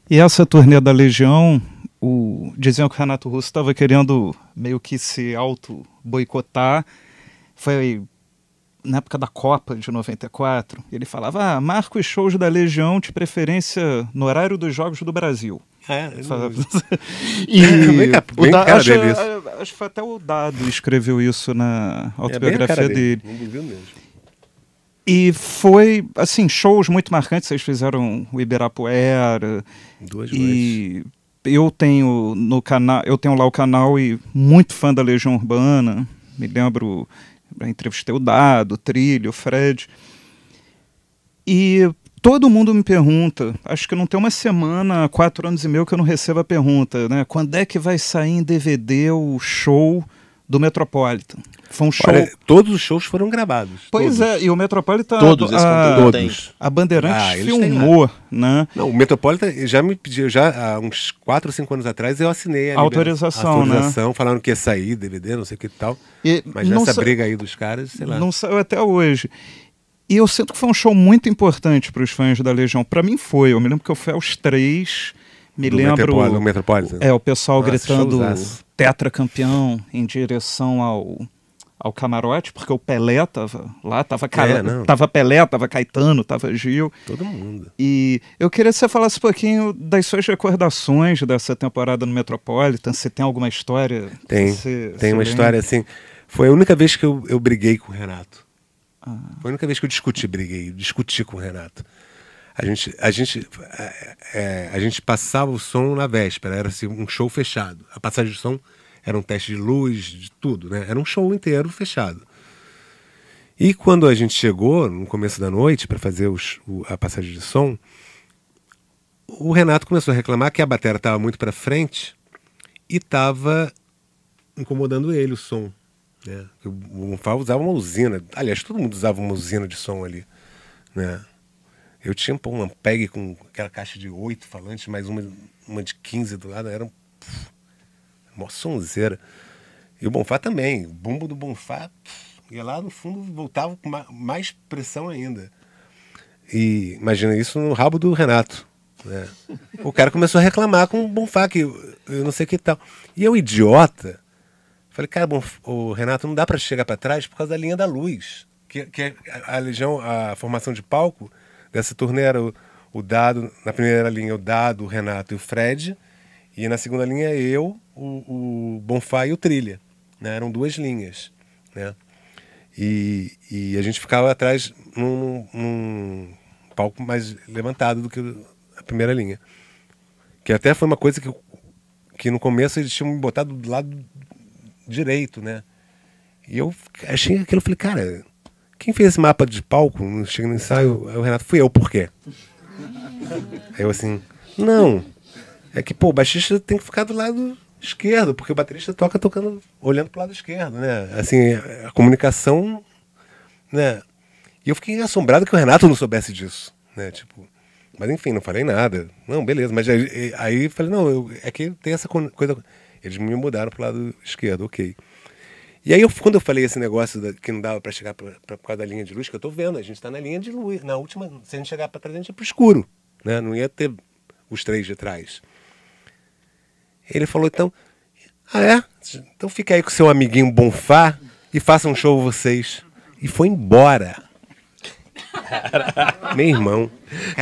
E essa turnê da Legião, diziam que o Renato Russo estava querendo meio que se auto-boicotar. Foi na época da Copa de 94. Ele falava, marca os shows da Legião de preferência no horário dos Jogos do Brasil. Acho que foi até o Dado escreveu isso na autobiografia dele. Não duvido mesmo. E foi, assim, shows muito marcantes. Vocês fizeram o Ibirapuera. 2 noites. Eu tenho no canal, eu tenho lá o canal e muito fã da Legião Urbana. Me lembro, entrevistei o Dado, o Trilho, o Fred. E todo mundo me pergunta, acho que não tem uma semana, 4 anos e meio que eu não recebo a pergunta, né? Quando é que vai sair em DVD o show do Metropolitan? Foi um show... Olha, todos os shows foram gravados. Pois todos. é, e o Metropolitan... Todos, esse conteúdo tem. A Bandeirantes filmou, né? Não, o Metropolitan já me pediu, já há uns 4 ou 5 anos atrás, eu assinei a autorização, né? Falando que ia sair DVD, não sei o que e tal. Mas nessa briga aí dos caras, sei lá. Não saiu até hoje. E eu sinto que foi um show muito importante para os fãs da Legião. Para mim foi. Eu me lembro que eu fui aos 3. Me lembro... Do Metropolitan. O pessoal gritando tetracampeão em direção ao camarote, porque o Pelé tava lá, tava Pelé, tava Caetano, tava Gil. Todo mundo. E eu queria que você falasse um pouquinho das suas recordações dessa temporada no Metropolitan. Se tem alguma história? Tem uma história assim. Foi a única vez que eu briguei com o Renato. Foi a única vez que eu discuti com o Renato. A gente passava o som na véspera, era assim, um show fechado. A passagem de som era um teste de luz, de tudo, né? Era um show inteiro fechado. E quando a gente chegou, no começo da noite, para fazer a passagem de som, o Renato começou a reclamar que a bateria estava muito para frente e estava incomodando ele o som. Né? O Bonfá usava uma usina. Aliás, todo mundo usava uma usina de som ali. Né? Eu tinha uma Ampeg com aquela caixa de 8 falantes, mais uma de 15 do lado. Era uma sonzeira. E o Bonfá também. O bumbo do Bonfá ia lá no fundo, voltava com mais pressão ainda. E imagina isso no rabo do Renato. Né? O cara começou a reclamar com o Bonfá, que eu não sei o que tal. E eu, idiota, falei, cara, o Renato, não dá para chegar para trás por causa da linha da luz. Que a Legião, a formação de palco dessa turnê era o Dado, na primeira linha o Dado, o Renato e o Fred, e na segunda linha eu, o Bonfá e o Trilha. Né? Eram 2 linhas. Né? E a gente ficava atrás num palco mais levantado do que a primeira linha. Que até foi uma coisa que no começo eles tinham me botado do lado direito, né? E eu achei aquilo, falei, cara, quem fez esse mapa de palco, chega no ensaio, o Renato, fui eu, por quê? Aí eu assim, não, é que, o baixista tem que ficar do lado esquerdo, porque o baterista toca tocando, olhando pro lado esquerdo, né? Assim, a comunicação, né? E eu fiquei assombrado que o Renato não soubesse disso, né? Tipo, mas enfim, não falei nada. Não, beleza, mas aí falei, não, é que tem essa coisa... Eles me mudaram pro lado esquerdo, ok. E aí, quando eu falei esse negócio que não dava para chegar por causa da linha de luz, que eu tô vendo, a gente tá na linha de luz. Na última, se a gente chegar para trás, a gente ia pro escuro. Né? Não ia ter os 3 de trás. Ele falou, então, então fica aí com seu amiguinho Bonfá e faça um show vocês. E foi embora. Meu irmão.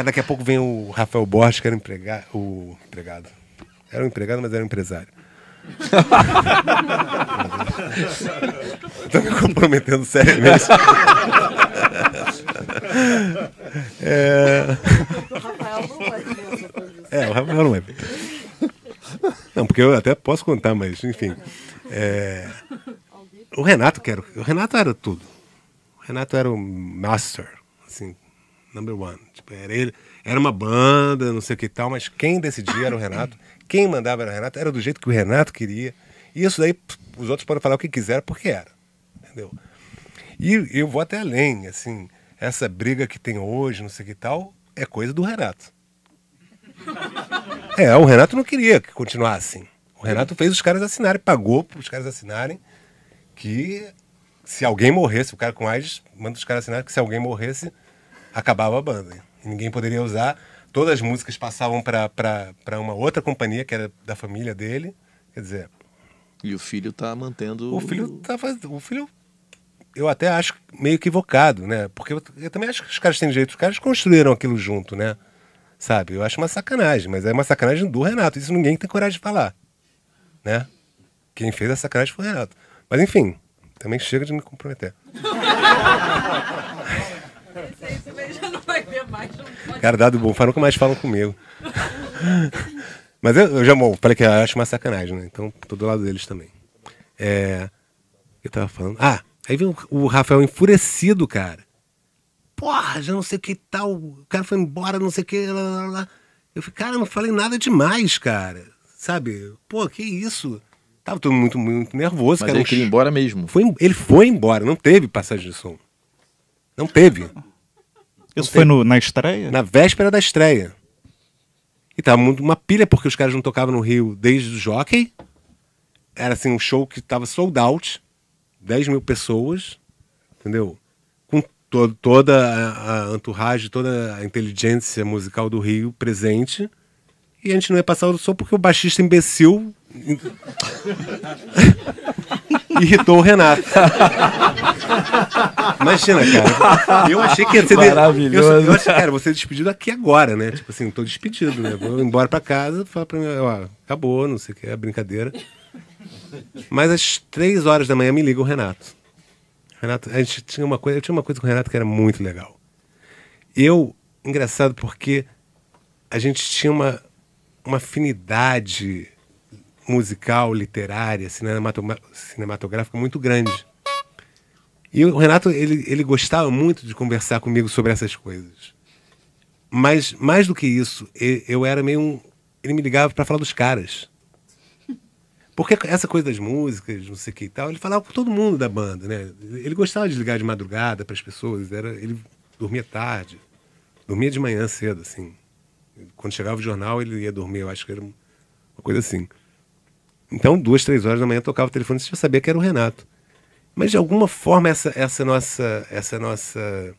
Daqui a pouco vem o Rafael Borges, que era empregado. Era um empregado, mas era um empresário. Estou me comprometendo seriamente. O Rafael não vai ver essa coisa. O Rafael não vai ver. Não, porque eu até posso contar, mas enfim. O Renato era tudo. O Renato era o master, assim, number one. Tipo, era ele, era uma banda, não sei o que e tal, mas quem decidia era o Renato. Quem mandava era o Renato, era do jeito que o Renato queria. E isso daí, os outros podem falar o que quiser, porque era. Entendeu? E eu vou até além, assim, essa briga que tem hoje, não sei o que tal, é coisa do Renato. O Renato não queria que continuasse assim. O Renato fez os caras assinarem, pagou para os caras assinarem que se alguém morresse, o cara com AIDS, manda os caras assinarem que se alguém morresse, acabava a banda. E ninguém poderia usar. todas as músicas passavam para uma outra companhia, que era da família dele. Quer dizer... E o filho tá mantendo... O filho, eu até acho meio equivocado, né? Porque eu também acho que os caras têm jeito. Os caras construíram aquilo junto, né? Sabe? Eu acho uma sacanagem, mas é uma sacanagem do Renato. Isso ninguém tem coragem de falar, né? Quem fez a sacanagem foi o Renato. Mas enfim, também chega de me comprometer. Esse aí já não vai ver mais. Cara, dado bom, nunca mais falam comigo. Mas eu já falei que eu acho uma sacanagem, né? Então, tô do lado deles também. Eu tava falando... aí vem o Rafael enfurecido, cara. Porra, já não sei o que tal. O cara foi embora, não sei o que. Lá. Eu falei, cara, não falei nada demais, cara. Sabe? Pô, que isso? Tava todo muito, muito nervoso. Mas cara. ele queria ir embora mesmo. Ele foi embora, não teve passagem de som. Não teve. Isso foi na estreia? Na véspera da estreia. E tava muito uma pilha, porque os caras não tocavam no Rio desde o Jockey. Era assim, um show que tava sold out. 10 mil pessoas. Entendeu? Com toda a entourage, toda a inteligência musical do Rio presente. E a gente não ia passar o som porque o baixista imbecil irritou o Renato. Imagina, cara. Eu achei que ia ser... Maravilhoso. Eu achei, cara, vou ser despedido aqui agora, né? Tipo assim, tô despedido, né? Vou embora pra casa, falar pra mim, ó, acabou, não sei o que, é brincadeira. Mas às 3 horas da manhã me liga o Renato. Eu tinha uma coisa com o Renato que era muito legal. Engraçado porque a gente tinha uma afinidade musical, literária, cinematográfica muito grande. E o Renato, ele gostava muito de conversar comigo sobre essas coisas. Mas, mais do que isso, eu era meio ele me ligava para falar dos caras. Porque essa coisa das músicas, não sei o que e tal, ele falava com todo mundo da banda, né? Ele gostava de ligar de madrugada para as pessoas, ele dormia tarde, dormia de manhã cedo, assim. Quando chegava o jornal, ele ia dormir, eu acho que era uma coisa assim. Então, 2, 3 horas da manhã, tocava o telefone, você já sabia que era o Renato. Mas, de alguma forma, essa nossa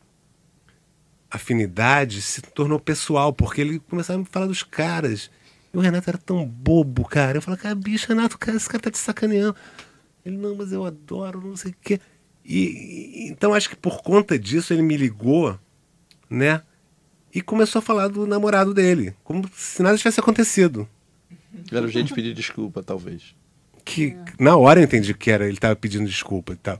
afinidade se tornou pessoal, porque ele começava a me falar dos caras. E o Renato era tão bobo, cara. Eu falava, cara, bicho, Renato, cara, esse cara tá te sacaneando. Ele, não, mas eu adoro, não sei o quê. Então, acho que por conta disso, ele me ligou, né? E começou a falar do namorado dele, como se nada tivesse acontecido. Era o jeito de pedir desculpa, talvez. Que na hora eu entendi que ele tava pedindo desculpa e tal.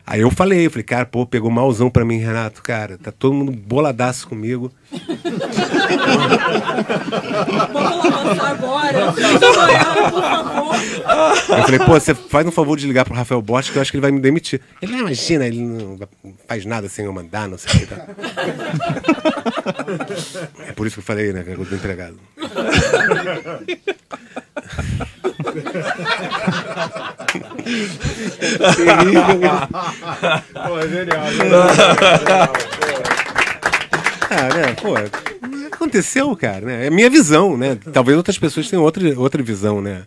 Aí eu falei, cara, pô, pegou malzão pra mim, Renato, cara, tá todo mundo boladaço comigo. Vamos avançar agora. Por favor. Eu falei, pô, você faz um favor de ligar pro Rafael Borges que eu acho que ele vai me demitir. Ele, imagina, ele não faz nada sem eu mandar, não sei o que tá. É por isso que eu falei, né, que eu tô empregado. Pô, é genial. Né, pô, aconteceu, cara, né? É minha visão, né? Talvez outras pessoas tenham outra visão, né?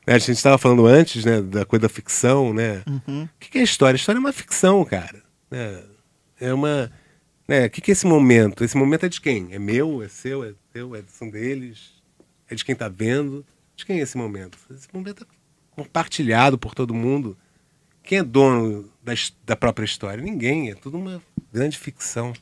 A gente estava falando antes, né, da coisa da ficção, né? Uhum. O que é a história? A história é uma ficção, cara. Né? É uma... Né? O que é esse momento? Esse momento é de quem? É meu? É seu? É teu? São deles? É de quem está vendo? De quem é esse momento? Esse momento é compartilhado por todo mundo. Quem é dono da própria história? Ninguém. É tudo uma grande ficção.